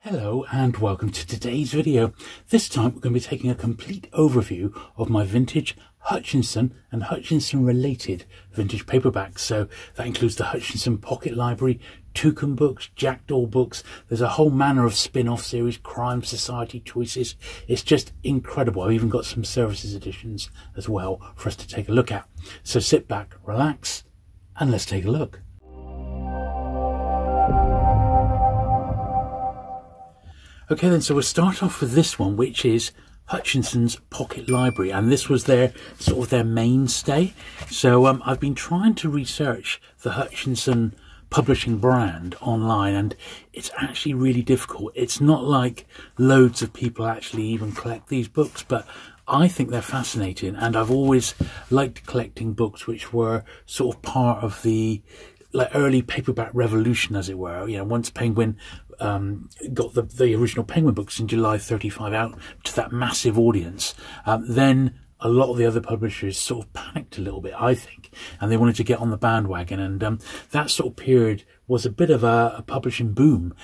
Hello and welcome to today's video. This time we're going to be taking a complete overview of my vintage Hutchinson and Hutchinson related vintage paperbacks. So that includes the Hutchinson Pocket Library, TOUCHAN books, Jackdaw books. There's a whole manner of spin-off series, Crime Society choices. It's just incredible. I've even got some services editions as well for us to take a look at. So sit back, relax, and let's take a look. Okay then, so we'll start off with this one, which is Hutchinson's Pocket Library, and this was their sort of their mainstay. So I've been trying to research the Hutchinson publishing brand online, and it's actually really difficult. It's not like loads of people actually even collect these books, but I think they're fascinating, and I've always liked collecting books which were sort of part of the early paperback revolution, as it were. You know, once Penguin got the original Penguin books in July 35 out to that massive audience, then a lot of the other publishers sort of panicked a little bit, I think, and they wanted to get on the bandwagon, and that sort of period was a bit of a publishing boom.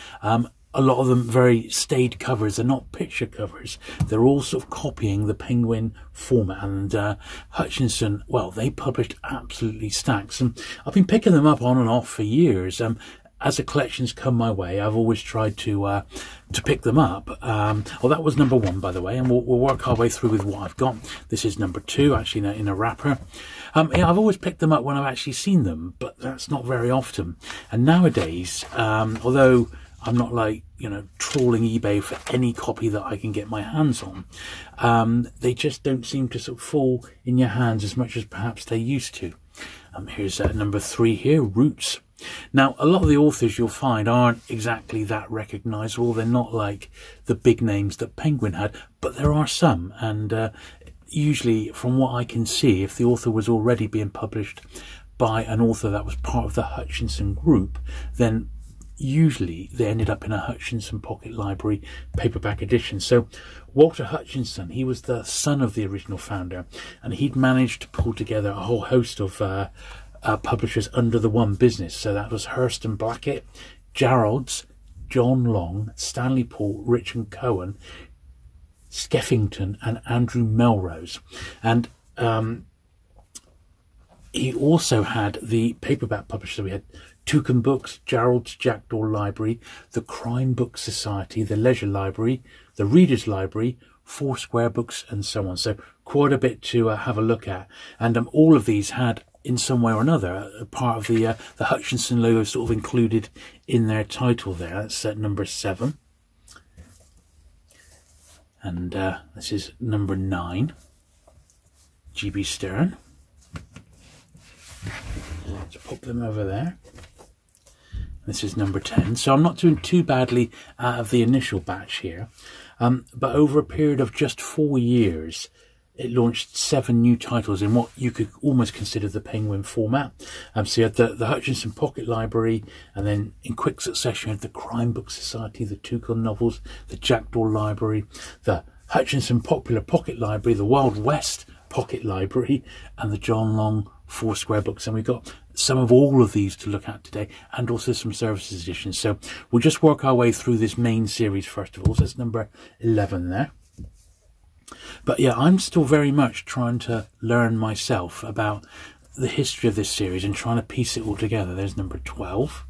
A lot of them very staid covers. They're not picture covers. They're all sort of copying the Penguin format. And Hutchinson, well, they published absolutely stacks. And I've been picking them up on and off for years. As the collections come my way, I've always tried to pick them up. Well, that was number one, by the way, and we'll work our way through with what I've got. This is number two, actually, in a wrapper. Yeah, I've always picked them up when I've actually seen them, but that's not very often. And nowadays, although I'm not trawling eBay for any copy that I can get my hands on, they just don't seem to sort of fall in your hands as much as perhaps they used to. Here's number three here, Roots. Now, a lot of the authors you'll find aren't exactly that recognisable. They're not like the big names that Penguin had, but there are some. And usually, from what I can see, if the author was already being published by an author that was part of the Hutchinson group, then usually they ended up in a Hutchinson Pocket Library paperback edition. So Walter Hutchinson, he was the son of the original founder, and he'd managed to pull together a whole host of publishers under the one business. So that was Hurst and Blackett, Jarrold's, John Long, Stanley Paul, Richard Cohen, Skeffington, and Andrew Melrose. And he also had the paperback publishers. So we had TOUCHAN Books, Jarrold's Jackdaw Library, the Crime Book Society, the Leisure Library, the Reader's Library, Foursquare Books, and so on. So quite a bit to have a look at. And all of these had, in some way or another, a part of the Hutchinson logo sort of included in their title there. That's number 7. And this is number 9, G.B. Stern. So pop them over there. This is number 10. So I'm not doing too badly out of the initial batch here. But over a period of just 4 years, it launched 7 new titles in what you could almost consider the Penguin format. So you had the Hutchinson Pocket Library, and then in quick succession you had the Crime Book Society, the TOUCHAN novels, the Jackdaw Library, the Hutchinson Popular Pocket Library, the Wild West Pocket Library, and the John Long Foursquare books. And we've got some of all of these to look at today, and also some services editions. So we'll just work our way through this main series first of all. So that's number 11 there. But yeah, I'm still very much trying to learn myself about the history of this series and trying to piece it all together. There's number 12.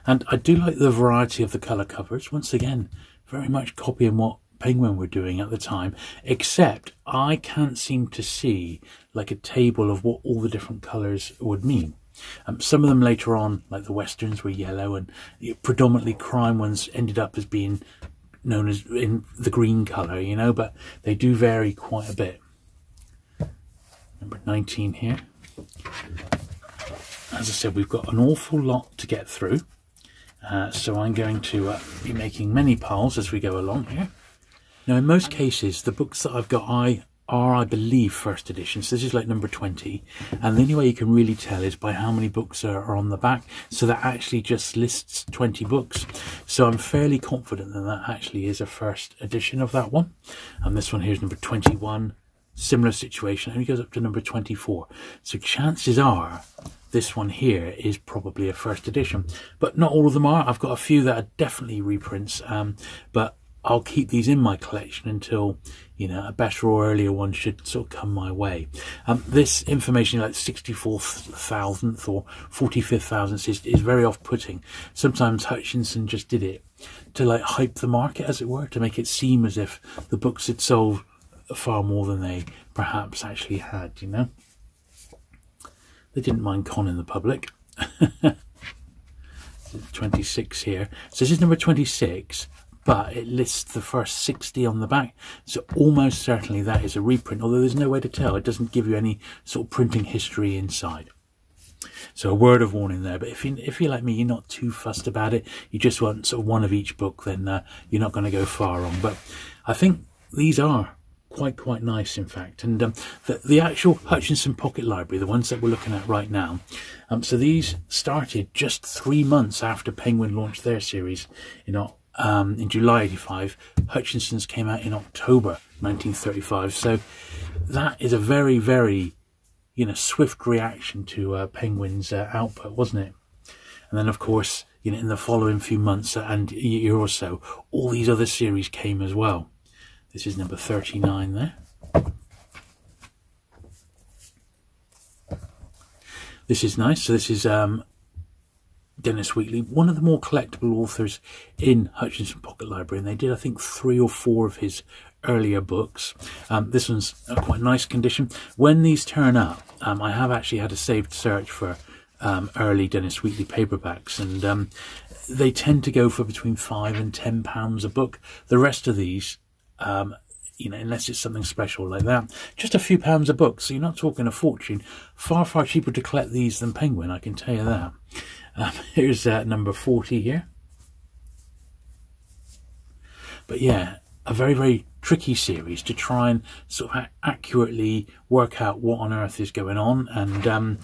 And I do like the variety of the colour covers. Once again, very much copying what Penguin were doing at the time, except I can't seem to see like a table of what all the different colours would mean. Some of them later on, like the westerns, were yellow, and predominantly crime ones ended up as being known as in the green colour, you know, but they do vary quite a bit. Number 19 here. As I said, we've got an awful lot to get through, so I'm going to be making many piles as we go along here. Now, in most cases, the books that I've got are, I believe, first editions. This is like number 20. And the only way you can really tell is by how many books are on the back. So that actually just lists 20 books. So I'm fairly confident that that actually is a first edition of that one. And this one here is number 21. Similar situation. And it goes up to number 24. So chances are this one here is probably a first edition, but not all of them are. I've got a few that are definitely reprints, but I'll keep these in my collection until, you know, a better or earlier one should sort of come my way. This information, like 64,000th or 45,000th, is very off-putting. Sometimes Hutchinson just did it to like hype the market, as it were, to make it seem as if the books had sold far more than they perhaps actually had, you know. They didn't mind conning the public. 26 here. So this is number 26, but it lists the first 60 on the back. So almost certainly that is a reprint, although there's no way to tell. It doesn't give you any sort of printing history inside. So a word of warning there. But if you're like me, you're not too fussed about it. You just want sort of one of each book, then you're not going to go far wrong. But I think these are quite nice, in fact. And the actual Hutchinson Pocket Library, the ones that we're looking at right now, so these started just 3 months after Penguin launched their series in July 85. Hutchinson's came out in October 1935. So that is a very, very, you know, swift reaction to Penguin's output, wasn't it? And then, of course, you know, in the following few months and a year or so, all these other series came as well. This is number 39 there. This is nice. So this is Dennis Wheatley, one of the more collectible authors in Hutchinson Pocket Library, and they did, I think, 3 or 4 of his earlier books. This one's a quite nice condition. When these turn up, I have actually had a saved search for early Dennis Wheatley paperbacks, and they tend to go for between £5 and £10 a book. The rest of these, you know, unless it's something special like that, just a few pounds a book. So you're not talking a fortune. Far cheaper to collect these than Penguin, I can tell you that. Here's number 40 here. But yeah, a very tricky series to try and sort of accurately work out what on earth is going on. And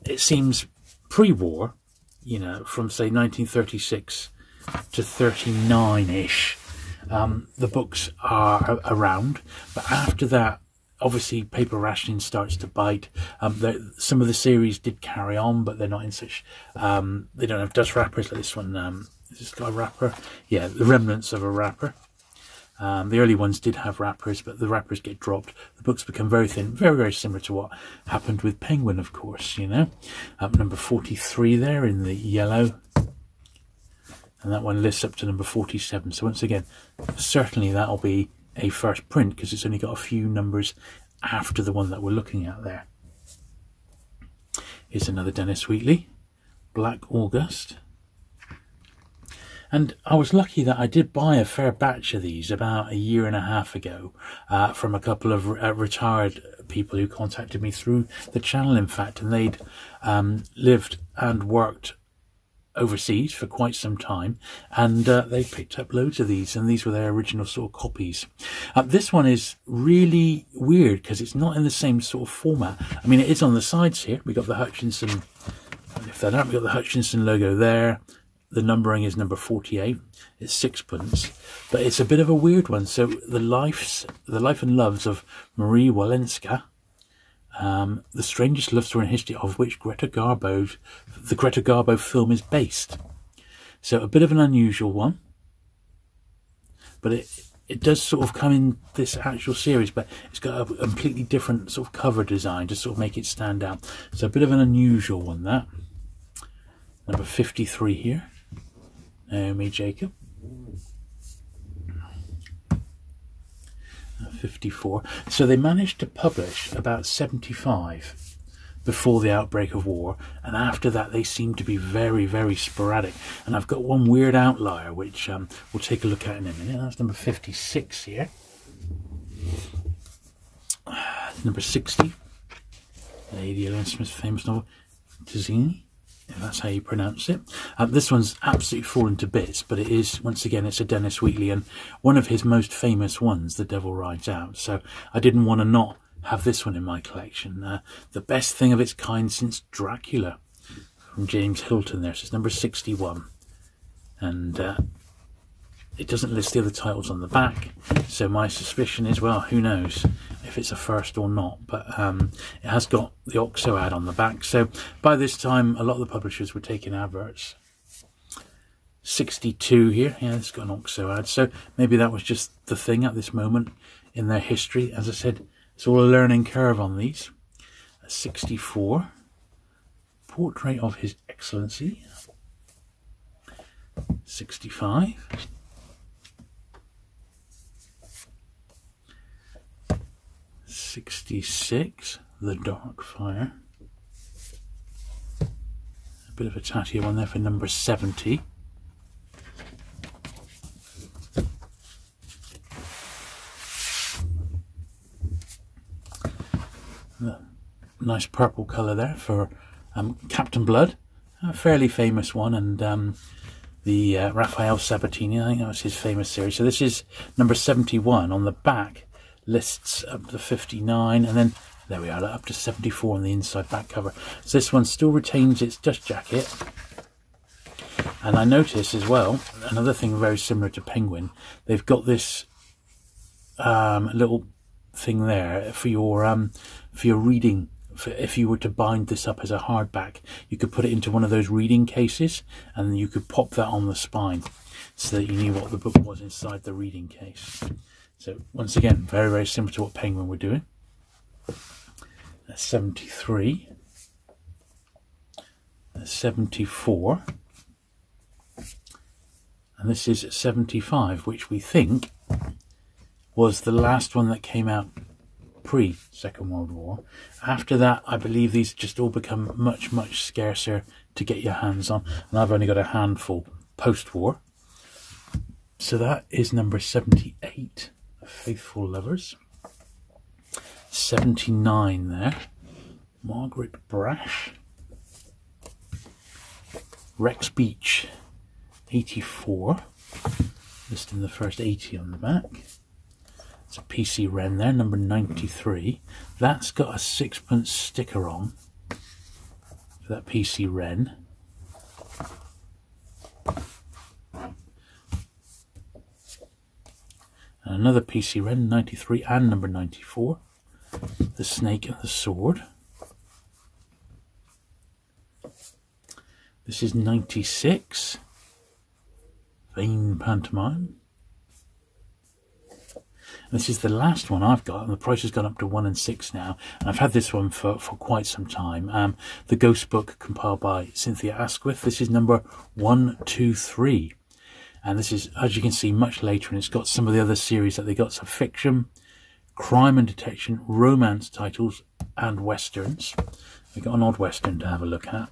it seems pre-war, you know, from say 1936 to 39-ish, the books are around. But after that, obviously paper rationing starts to bite. Some of the series did carry on, but they're not in such, they don't have dust wrappers like this one. Is this got a wrapper? Yeah, the remnants of a wrapper. The early ones did have wrappers, but the wrappers get dropped. The books become very thin, very similar to what happened with Penguin, of course, you know. Number 43 there in the yellow. And that one lists up to number 47. So once again, certainly that'll be a first print, because it's only got a few numbers after the one that we're looking at there. Here's another Dennis Wheatley, Black August. And I was lucky that I did buy a fair batch of these about 1.5 years ago from a couple of retired people who contacted me through the channel, in fact, and they'd lived and worked overseas for quite some time, and they picked up loads of these, and these were their original sort of copies. This one is really weird because it's not in the same sort of format. I mean, it is on the sides here. We got the Hutchinson, lift that up, we got the Hutchinson logo there. The numbering is number 48. It's 6pence, but it's a bit of a weird one. So the life and loves of Marie Walenska, the strangest love story in history, of which the Greta Garbo film is based. So a bit of an unusual one, but it does sort of come in this actual series, but it's got a completely different sort of cover design to sort of make it stand out. So a bit of an unusual one, that. Number 53 here, Naomi Jacob. 54. So they managed to publish about 75 before the outbreak of war, and after that they seem to be very sporadic. And I've got one weird outlier which we'll take a look at in a minute. That's number 56 here. Number 60, Lady Ellen Smith's famous novel Tazzini, if that's how you pronounce it. This one's absolutely fallen to bits, but it is, once again, it's a Dennis Wheatley, and one of his most famous ones, The Devil Rides Out. So I didn't want to not have this one in my collection. The best thing of its kind since Dracula, from James Hilton there. So it's number 61. And it doesn't list the other titles on the back, so my suspicion is, well, who knows? if it's a first or not, but it has got the OXO ad on the back. So by this time, a lot of the publishers were taking adverts. 62 here, yeah, it's got an OXO ad. So maybe that was just the thing at this moment in their history. As I said, it's all a learning curve on these. 64, Portrait of His Excellency. 65. 66, The Dark Fire. A bit of a tattier one there for number 70. Nice purple colour there for Captain Blood, a fairly famous one, and the Raphael Sabatini, I think that was his famous series. So this is number 71. On the back lists up to 59, and then there we are, up to 74 on the inside back cover. So this one still retains its dust jacket. And I notice as well, another thing very similar to Penguin, they've got this little thing there for your reading. If you were to bind this up as a hardback, you could put it into one of those reading cases, and you could pop that on the spine so that you knew what the book was inside the reading case. So once again, very, very similar to what Penguin were doing. That's 73. That's 74. And this is 75, which we think was the last one that came out pre-Second World War. After that, I believe these just all become much, much scarcer to get your hands on. And I've only got a handful post-war. So that is number 78, Faithful Lovers. 79 there, Margaret Brash. Rex Beach, 84. Listing the first 80 on the back. It's a PC Wren there, number 93. That's got a 6p sticker on for that PC Wren. And another PC Wren, 93 and number 94. The Snake and the Sword. This is 96. Vain Pantomime. This is the last one I've got, and the price has gone up to 1 and 6 now. And I've had this one for quite some time. The Ghost Book, compiled by Cynthia Asquith. This is number 123. And this is, as you can see, much later, and it's got some of the other series that they got. So fiction, crime and detection, romance titles, and westerns. We've got an odd western to have a look at.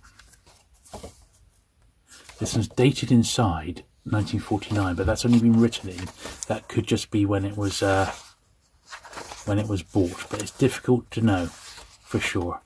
This one's dated inside 1949, but that's only been written in. That could just be when it was bought, but it's difficult to know for sure.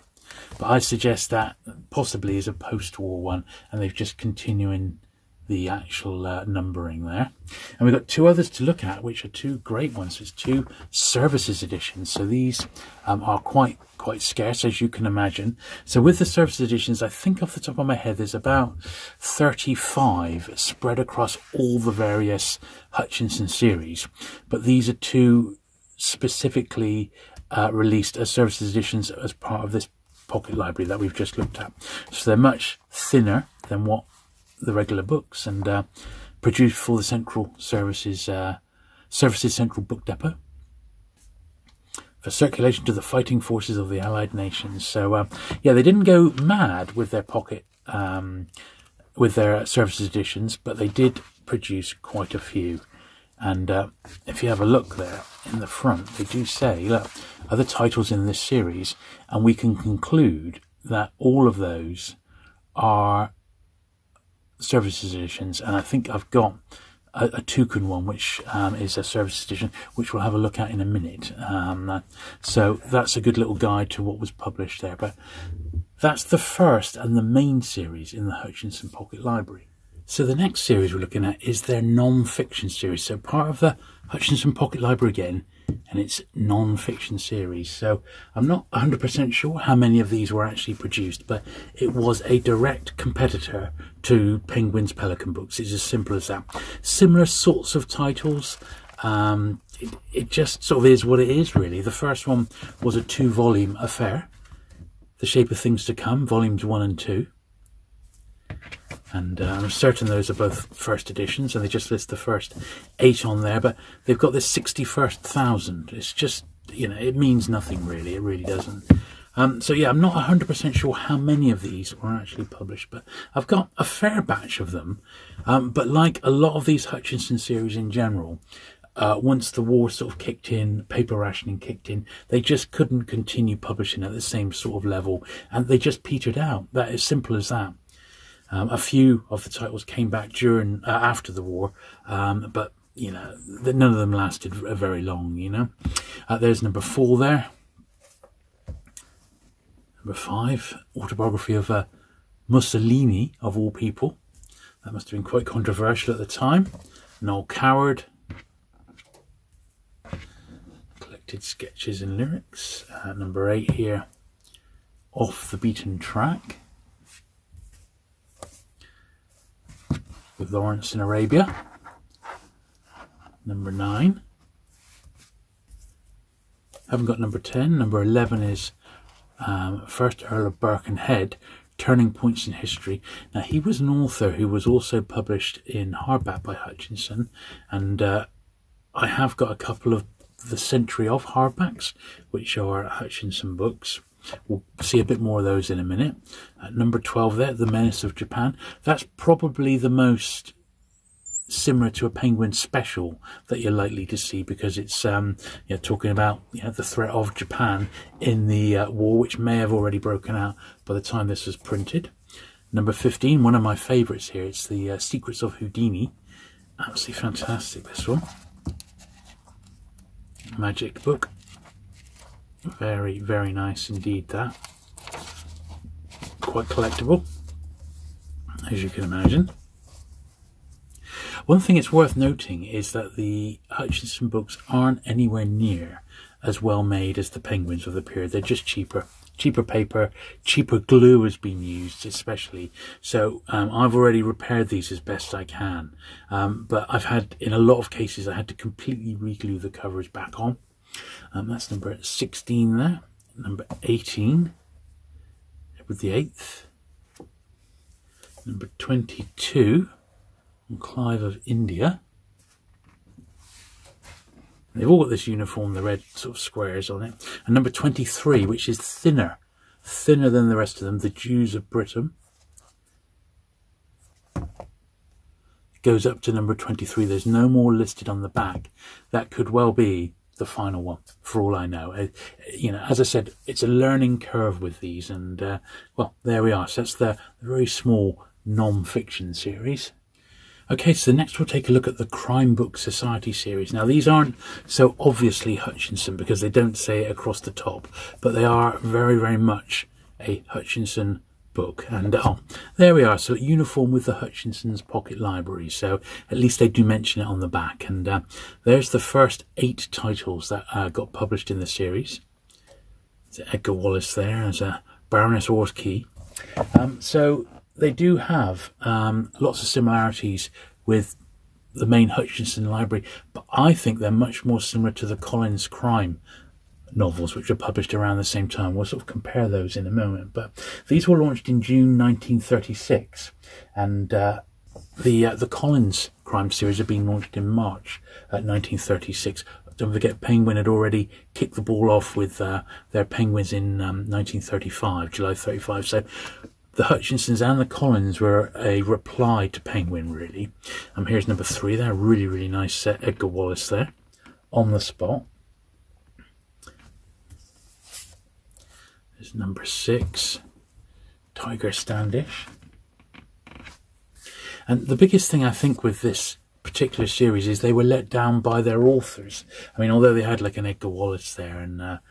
But I suggest that possibly is a post-war one, and they've just continuing the actual numbering there. And we've got two others to look at, which are two great ones. It's two services editions, so these are quite scarce, as you can imagine. So with the services editions, I think off the top of my head there's about 35 spread across all the various Hutchinson series, but these are two specifically released as services editions as part of this pocket library that we've just looked at. So they're much thinner than what the regular books, and produced for the Central Services Central Book Depot for circulation to the fighting forces of the Allied nations. So yeah, they didn't go mad with their pocket with their services editions, but they did produce quite a few. And if you have a look there in the front, they do say, look, other titles in this series, and we can conclude that all of those are services editions. And I think I've got a TOUCHAN one, which is a service edition, which we'll have a look at in a minute. So that's a good little guide to what was published there. But that's the first and the main series in the Hutchinson Pocket Library. So the next series we're looking at is their non-fiction series. So part of the Hutchinson Pocket Library again, and it's non-fiction series. So I'm not 100% sure how many of these were actually produced, but it was a direct competitor to Penguin's Pelican books. It's as simple as that. Similar sorts of titles. it just sort of is what it is, really. The first one was a 2-volume affair, The Shape of Things to Come, volumes 1 and 2. And I'm certain those are both first editions, and they just list the first 8 on there, but they've got this 61st thousand. It's just, you know, it means nothing really, it really doesn't. So yeah, I'm not 100% sure how many of these were actually published, but I've got a fair batch of them. But like a lot of these Hutchinson series in general, once the war sort of kicked in, paper rationing kicked in, they just couldn't continue publishing at the same sort of level, and they just petered out. That is simple as that. A few of the titles came back during, after the war, but, you know, none of them lasted very long, you know. There's number 4 there. Number 5, autobiography of Mussolini, of all people. That must have been quite controversial at the time. Noel Coward. Collected sketches and lyrics. Number 8 here, Off the Beaten Track, with Lawrence in Arabia. Number 9. Haven't got number 10. Number 11 is First Earl of Birkenhead, Turning Points in History. Now, he was an author who was also published in hardback by Hutchinson, and I have got a couple of the Century of hardbacks, which are Hutchinson books. We'll see a bit more of those in a minute. Number 12 there, The Menace of Japan. That's probably the most similar to a Penguin special that you're likely to see, because it's you know, talking about, you know, the threat of Japan in the war, which may have already broken out by the time this was printed. Number 15, one of my favourites here. It's the Secrets of Houdini. Absolutely fantastic, this one. Magic book. Very, very nice indeed, that. Quite collectible, as you can imagine. One thing it's worth noting is that the Hutchinson books aren't anywhere near as well made as the Penguins of the period. They're just cheaper. Cheaper paper, cheaper glue has been used especially. So I've already repaired these as best I can. But I've had, in a lot of cases, I had to completely re-glue the covers back on. That's number 16 there. Number 18, Edward the 8th. Number 22, Clive of India. They've all got this uniform, the red sort of squares on it. And number 23, which is thinner than the rest of them, the Jews of Britain. Goes up to number 23. There's no more listed on the back. That could well be the final one, for all I know. You know, as I said, it's a learning curve with these, and well, there we are. So that's the very small non-fiction series. Okay, so next we'll take a look at the Crime Book Society series. Now, these aren't so obviously Hutchinson because they don't say it across the top, but they are very, very much a Hutchinson book. And oh, there we are. So uniform with the Hutchinson's pocket library. So at least they do mention it on the back. And there's the first 8 titles that got published in the series. There's Edgar Wallace there as a Baroness Orskey. So they do have lots of similarities with the main Hutchinson library, but I think they're much more similar to the Collins crime novels, which were published around the same time. We'll sort of compare those in a moment. But these were launched in June 1936, and the Collins crime series had been launched in March 1936. Don't forget, Penguin had already kicked the ball off with their Penguins in 1935, July 35. So the Hutchinsons and the Collins were a reply to Penguin, really. Here's number 3 there. Really, really nice set. Edgar Wallace there, on the spot. There's number 6. Tiger Standish. And the biggest thing I think with this particular series is they were let down by their authors. I mean, although they had like an Edgar Wallace there and a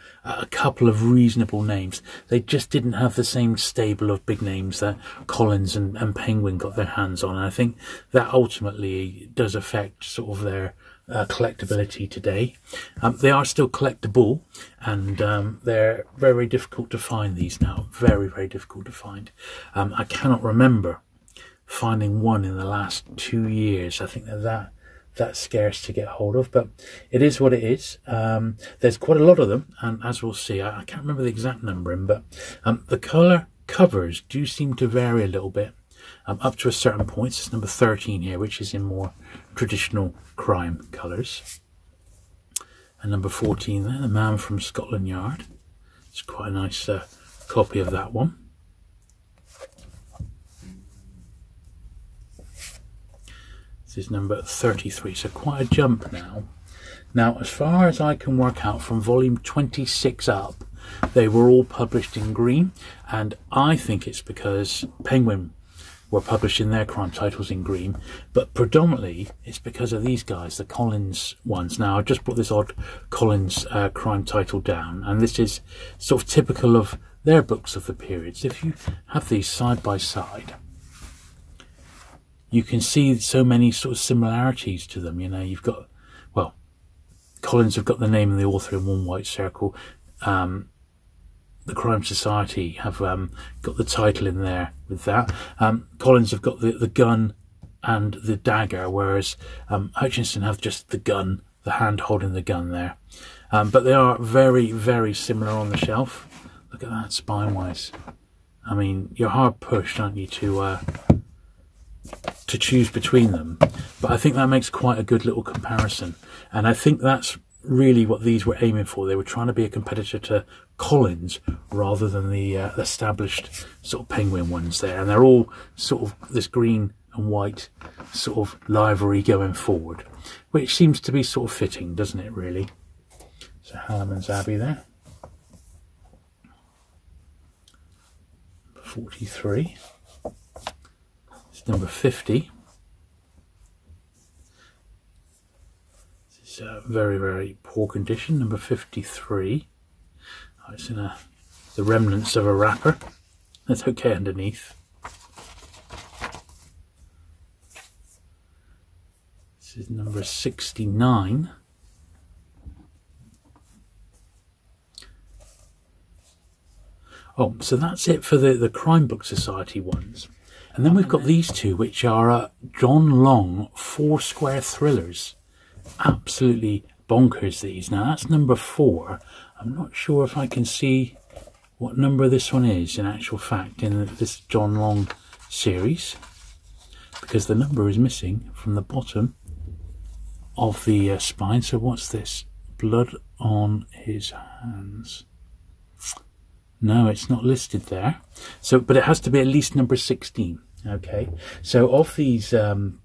couple of reasonable names, they just didn't have the same stable of big names that Collins and Penguin got their hands on. And I think that ultimately does affect sort of their collectability today. They are still collectible, and they're very, very difficult to find these now. Very, very difficult to find. I cannot remember finding one in the last 2 years. I think they're that scarce to get hold of, but it is what it is. There's quite a lot of them, and as we'll see, I can't remember the exact numbering, but the colour covers do seem to vary a little bit up to a certain point. It's number 13 here, which is in more traditional crime colours. And number 14 there, The Man from Scotland Yard. It's quite a nice copy of that one. This is number 33, so quite a jump now. Now, as far as I can work out, from volume 26 up, they were all published in green, and I think it's because Penguin were publishing their crime titles in green, but predominantly it's because of these guys, the Collins ones. Now, I've just brought this odd Collins crime title down, and this is sort of typical of their books of the periods. If you have these side by side, you can see so many sort of similarities to them. You know, you've got, well, Collins have got the name and the author in one white circle. The Crime Society have got the title in there with that. Collins have got the gun and the dagger, whereas Hutchinson have just the gun, the hand holding the gun there. But they are very, very similar on the shelf. Look at that, spine-wise. I mean, you're hard pushed, aren't you, to choose between them. But I think that makes quite a good little comparison. And I think that's really what these were aiming for. They were trying to be a competitor to Collins rather than the established sort of Penguin ones there. And they're all sort of this green and white sort of livery going forward, which seems to be sort of fitting, doesn't it, really? So Halloman's Abbey there. 43. It's number 50. This is a very, very poor condition. Number 53. Oh, it's in the remnants of a wrapper. That's okay underneath. This is number 69. Oh, so that's it for the Crime Book Society ones. And then we've got these two, which are John Long 4 square thrillers. Absolutely bonkers, these. Now, that's number 4. I'm not sure if I can see what number this one is, in actual fact, in this John Long series, because the number is missing from the bottom of the spine. So what's this? Blood on his hands. No, it's not listed there. So, but it has to be at least number 16. Okay. So of these John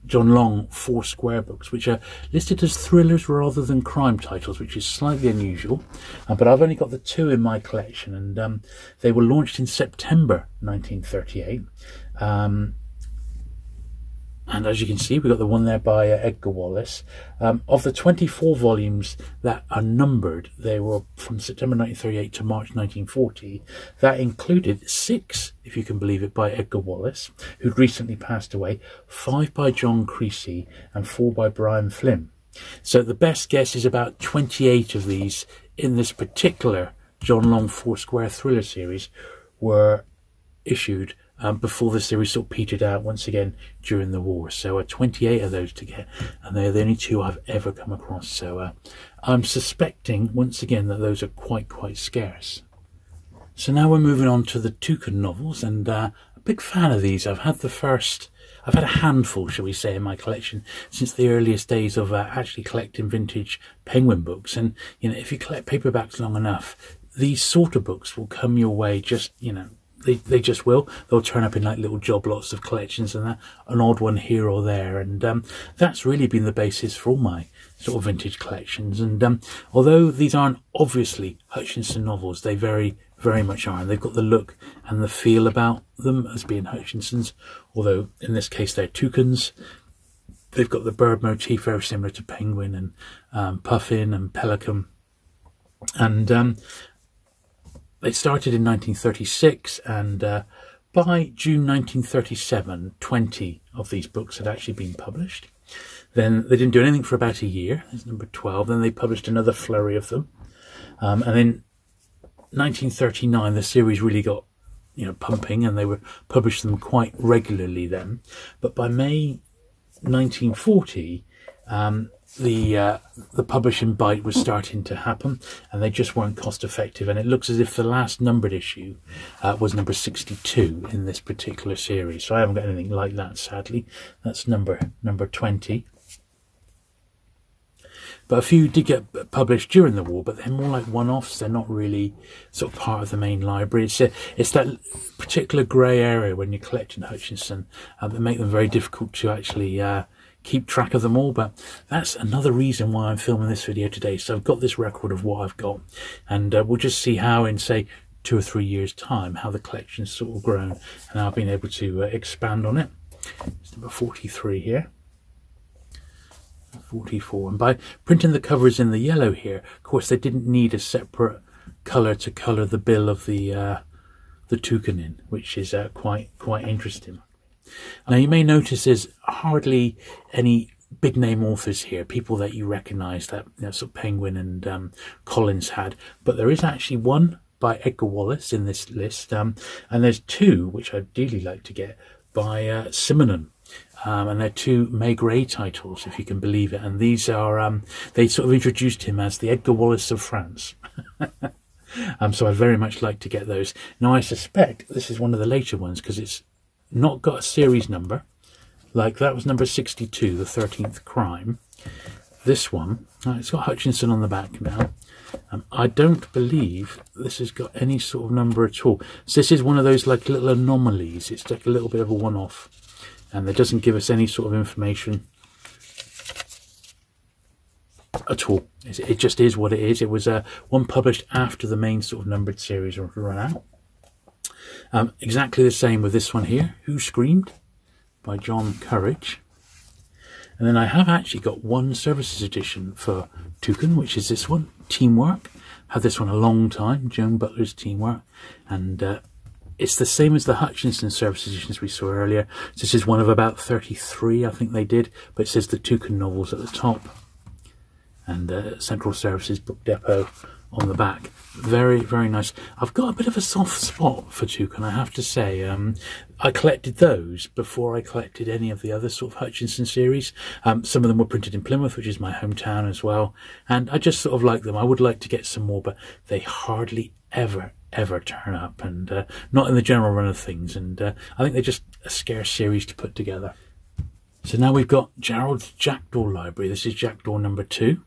Long 4 square books, which are listed as thrillers rather than crime titles, which is slightly unusual, but I've only got the 2 in my collection, and they were launched in September 1938. And as you can see, we've got the one there by Edgar Wallace. Of the 24 volumes that are numbered, they were from September 1938 to March 1940. That included 6, if you can believe it, by Edgar Wallace, who'd recently passed away, 5 by John Creasy, and 4 by Brian Flynn. So the best guess is about 28 of these in this particular John Long 4 square thriller series were issued before the series sort of petered out once again during the war. So 28 of those to get, and they're the only 2 I've ever come across. So I'm suspecting once again that those are quite scarce. So now we're moving on to the TOUCHAN novels, and a big fan of these. I've had a handful, shall we say, in my collection since the earliest days of actually collecting vintage Penguin books. And you know, if you collect paperbacks long enough, these sort of books will come your way. Just, you know, They just will. They'll turn up in like little job lots of collections and that, an odd one here or there. And that's really been the basis for all my sort of vintage collections. And although these aren't obviously Hutchinson novels, they very, very much are. And they've got the look and the feel about them as being Hutchinsons. Although in this case they're Toucans. They've got the bird motif very similar to Penguin and Puffin and Pelican. And they started in 1936, and by June 1937, 20 of these books had actually been published. Then they didn't do anything for about a year. There's number 12. Then they published another flurry of them. And then 1939, the series really got, you know, pumping, and they were published them quite regularly then. But by May 1940, the publishing bite was starting to happen, and they just weren't cost effective. And it looks as if the last numbered issue was number 62 in this particular series. So I haven't got anything like that, sadly. That's number 20. But a few did get published during the war, but they're more like one-offs. They're not really sort of part of the main library. It's that particular grey area when you're collecting Hutchinson that make them very difficult to actually keep track of them all. But that's another reason why I'm filming this video today. So I've got this record of what I've got, and we'll just see how in, say, 2 or 3 years' time, how the collection's sort of grown, and I've been able to expand on it. It's number 43 here. 44, and by printing the covers in the yellow here, of course they didn't need a separate colour to colour the bill of the toucan in, which is quite interesting. Now you may notice there's hardly any big name authors here, people that you recognise that, you know, sort of Penguin and Collins had, but there is actually one by Edgar Wallace in this list, and there's 2 which I'd really like to get by Simonon. And they're 2 Maigret titles, if you can believe it. And these are, they sort of introduced him as the Edgar Wallace of France. So I'd very much like to get those. Now I suspect this is one of the later ones, because it's not got a series number. Like that was number 62, the 13th Crime. This one, it's got Hutchinson on the back now. I don't believe this has got any sort of number at all. So this is one of those like little anomalies. It's like a little bit of a one-off. And it doesn't give us any sort of information at all. It just is what it is. It was one published after the main sort of numbered series ran out. Exactly the same with this one here, Who Screamed? By John Courage. And then I have actually got one services edition for Toucan, which is this one, Teamwork. Had this one a long time, Joan Butler's Teamwork. And it's the same as the Hutchinson service editions we saw earlier. This is one of about 33, I think they did, but it says the Toucan novels at the top. And Central Services Book Depot on the back. Very, very nice. I've got a bit of a soft spot for Toucan, I have to say. I collected those before I collected any of the other sort of Hutchinson series. Some of them were printed in Plymouth, which is my hometown as well. And I just sort of like them. I would like to get some more, but they hardly ever turn up, and not in the general run of things, and I think they're just a scarce series to put together. So now we've got Gerald's Jackdaw library. This is Jackdaw number 2,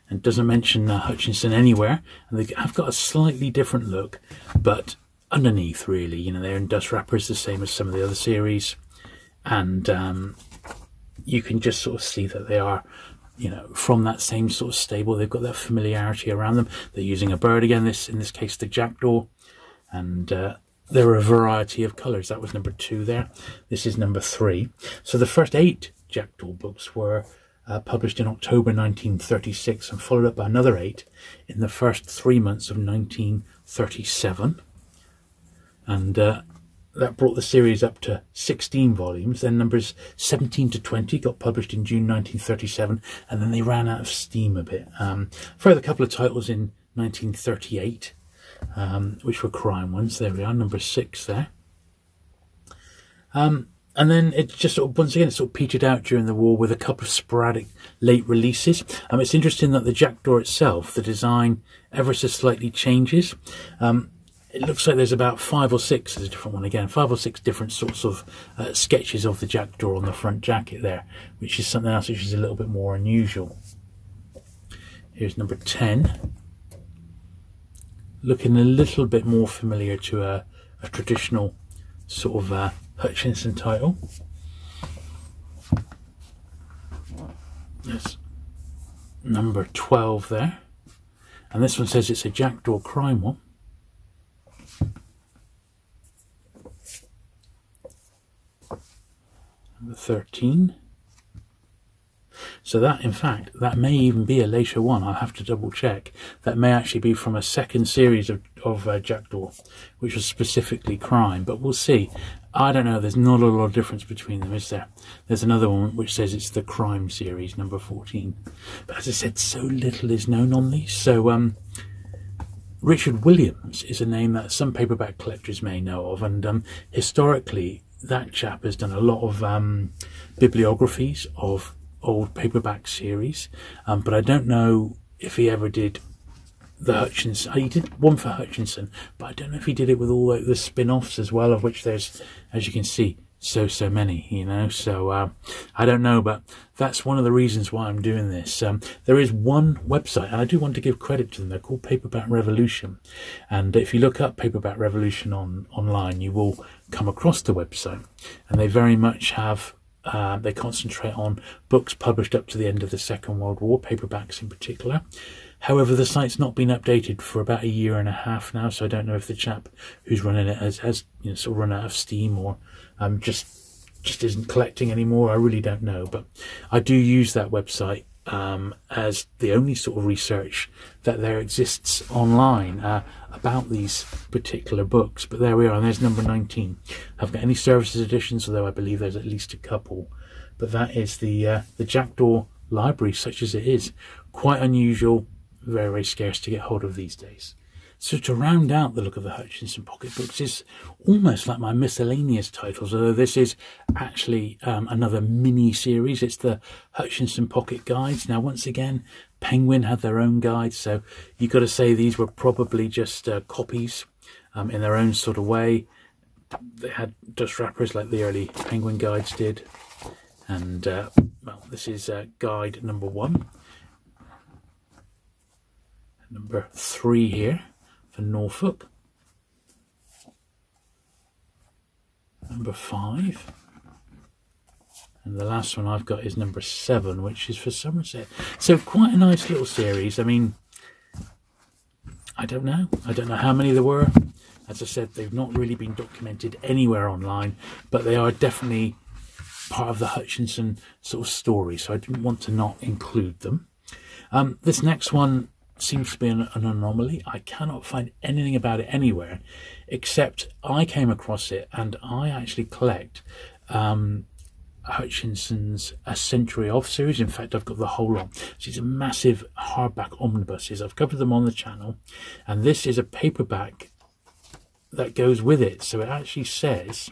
and doesn't mention Hutchinson anywhere, and they have got a slightly different look, but underneath really, you know, they're in dust wrappers the same as some of the other series, and you can just sort of see that they are, you know, from that same sort of stable. They've got that familiarity around them. They're using a bird again, in this case the Jackdaw, and there are a variety of colours. That was number 2 there. This is number 3. So the first 8 Jackdaw books were published in October 1936 and followed up by another 8 in the first 3 months of 1937, and that brought the series up to 16 volumes. Then numbers 17 to 20 got published in June 1937, and then they ran out of steam a bit. Further couple of titles in 1938, which were crime ones. There we are, number 6 there. And then it just sort of, once again, it sort of petered out during the war with a couple of sporadic late releases. It's interesting that the Jackdaw itself, the design ever so slightly changes. It looks like there's about 5 or 6, there's a different one again, 5 or 6 different sorts of sketches of the Jackdaw on the front jacket there, which is something else which is a little bit more unusual. Here's number 10. Looking a little bit more familiar to a traditional sort of Hutchinson title. There's number 12 there. And this one says it's a Jackdaw crime one. Number 13. So that, in fact, that may even be a later one. I'll have to double check. That may actually be from a second series of Jackdaw, which was specifically crime, but we'll see. I don't know, there's not a lot of difference between them, is there? There's another one which says it's the crime series, number 14. But as I said, so little is known on these. So Richard Williams is a name that some paperback collectors may know of, and historically that chap has done a lot of bibliographies of old paperback series, but I don't know if he ever did the Hutchinson. He did one for Hutchinson, but I don't know if he did it with all the spin-offs as well, of which there's, as you can see, so many, you know. So I don't know, but that's one of the reasons why I'm doing this. There is one website, and I do want to give credit to them. They're called Paperback Revolution, and if you look up Paperback Revolution online, you will come across the website, and they very much have they concentrate on books published up to the end of the Second World War, paperbacks in particular. However, the site's not been updated for about a year and a half now, so I don't know if the chap who's running it has you know, sort of run out of steam, or just isn't collecting anymore. I really don't know, but I do use that website as the only sort of research that there exists online about these particular books. But there we are, and there's number 19. I haven't got any services editions, although I believe there's at least a couple. But that is the Jackdaw library, such as it is. Quite unusual, very, very scarce to get hold of these days. So to round out the look of the Hutchinson pocketbooks is almost like my miscellaneous titles, although this is actually another mini-series. It's the Hutchinson Pocket Guides. Now, once again, Penguin had their own guides, so you've got to say these were probably just copies in their own sort of way. They had dust wrappers like the early Penguin guides did. And, well, this is guide number 1. Number 3 here for Norfolk. Number 5. And the last one I've got is number 7, which is for Somerset. So quite a nice little series. I mean, I don't know how many there were. As I said, they've not really been documented anywhere online, but they are definitely part of the Hutchinson sort of story, so I didn't want to not include them. This next one seems to be an anomaly. I cannot find anything about it anywhere, except I came across it, and I actually collect Hutchinson's A Century Of series. In fact, I've got the whole lot. These are massive hardback omnibuses. I've covered them on the channel, and this is a paperback that goes with it. So it actually says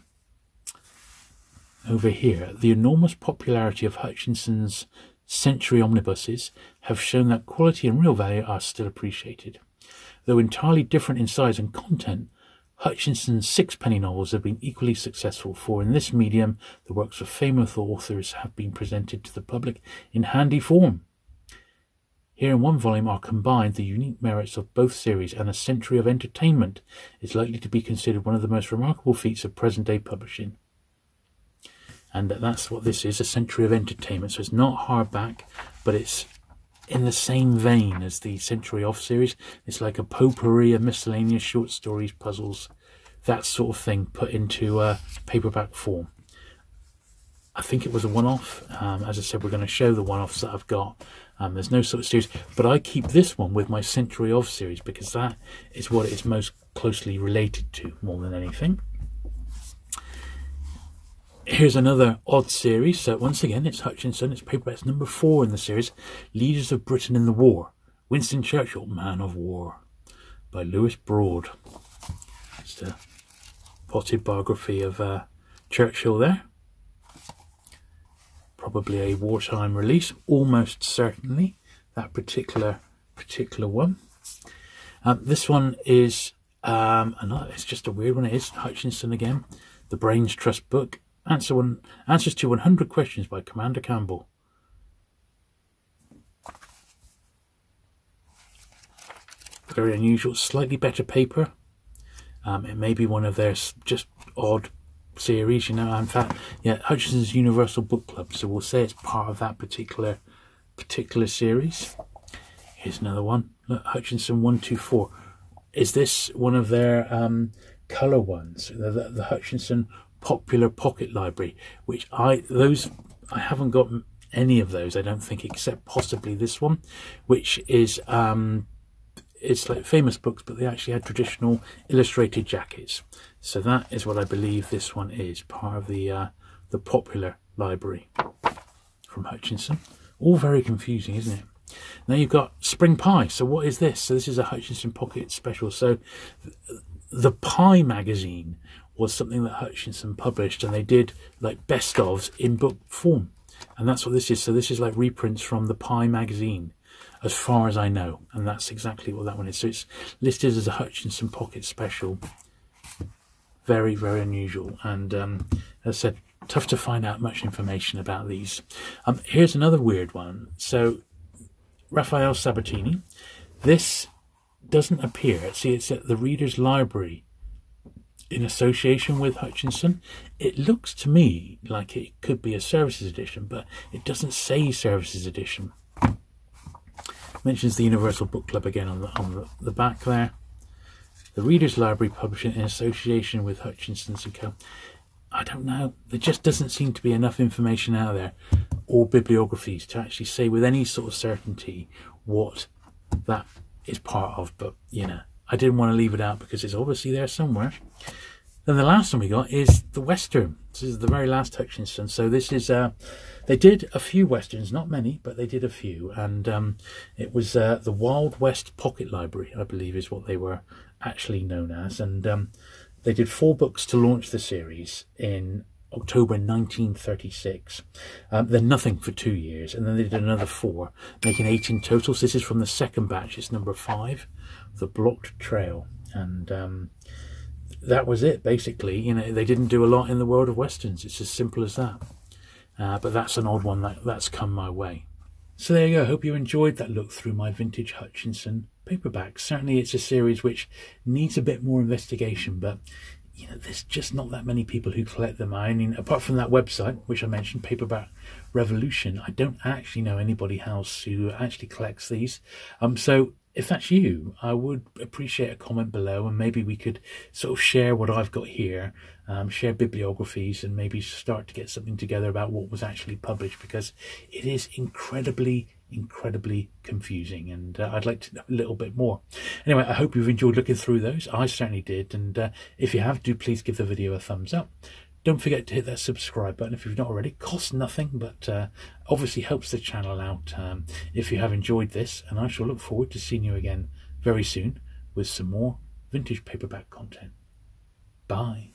over here, the enormous popularity of Hutchinson's Century omnibuses have shown that quality and real value are still appreciated. Though entirely different in size and content, Hutchinson's sixpenny novels have been equally successful, for in this medium the works of famous authors have been presented to the public in handy form. Here in one volume are combined the unique merits of both series, and A Century of Entertainment is likely to be considered one of the most remarkable feats of present-day publishing. And that's what this is, A Century of Entertainment. So it's not hardback, but it's in the same vein as the Century Of series. It's like a potpourri of miscellaneous short stories, puzzles, that sort of thing, put into paperback form. I think it was a one-off. As I said, we're going to show the one-offs that I've got. There's no sort of series, but I keep this one with my Century Of series because that is what it is most closely related to, more than anything. Here's another odd series. So once again, it's Hutchinson. It's paperbacks number 4 in the series, Leaders of Britain in the War. Winston Churchill, Man of War, by Lewis Broad. It's a potted biography of Churchill there. Probably a wartime release, almost certainly that particular one. This one is it's just a weird one. It is Hutchinson again, the Brains Trust book. Answers to 100 questions by Commander Campbell. Very unusual, slightly better paper. It may be one of their just odd series, you know. In fact, yeah, Hutchinson's Universal Book Club, so we'll say it's part of that particular series. Here's another one. Look, Hutchinson 124. Is this one of their colour ones? The Hutchinson Popular Pocket Library, which I haven't got any of those, I don't think, except possibly this one, which is it's like famous books, but they actually had traditional illustrated jackets. So that is what I believe this one is, part of the Popular Library from Hutchinson. All very confusing, isn't it? Now you've got Spring Pie. So what is this? So this is a Hutchinson Pocket Special. So the Pie magazine was something that Hutchinson published, and they did like best ofs in book form, and that's what this is. So this is like reprints from the Pie magazine, as far as I know, and that's exactly what that one is. So it's listed as a Hutchinson Pocket Special. Very, very unusual, and as I said, tough to find out much information about these. Here's another weird one. So Raphael Sabatini, this doesn't appear. See, it's at the Reader's Library in association with Hutchinson. It looks to me like it could be a services edition, but it doesn't say services edition. Mentions the Universal Book Club again on the back there. The Reader's Library publishing in association with Hutchinson's and Co. I don't know. There just doesn't seem to be enough information out there, or bibliographies, to actually say with any sort of certainty what that is part of. But, you know, I didn't want to leave it out because it's obviously there somewhere. Then the last one we got is the Western. This is the very last Hutchinson. So this is, they did a few Westerns, not many, but they did a few. And it was the Wild West Pocket Library, I believe is what they were actually known as. And they did 4 books to launch the series in October 1936. Then nothing for 2 years, and then they did another 4, making 8 in total. So this is from the second batch. It's number 5, The Blocked Trail, and that was it basically. You know, they didn't do a lot in the world of Westerns. It's as simple as that. But that's an odd one that's come my way. So there you go. I hope you enjoyed that look through my vintage Hutchinson paperbacks. Certainly it's a series which needs a bit more investigation, but you know, there's just not that many people who collect them. I mean, apart from that website which I mentioned, Paperback Revolution, I don't actually know anybody else who actually collects these. So if that's you, I would appreciate a comment below, and maybe we could sort of share what I've got here, share bibliographies, and maybe start to get something together about what was actually published, because it is incredibly confusing, and I'd like to know a little bit more. Anyway, I hope you've enjoyed looking through those. I certainly did, and if you have, do please give the video a thumbs up. Don't forget to hit that subscribe button if you've not already. Costs nothing, but obviously helps the channel out if you have enjoyed this, and I shall look forward to seeing you again very soon with some more vintage paperback content. Bye.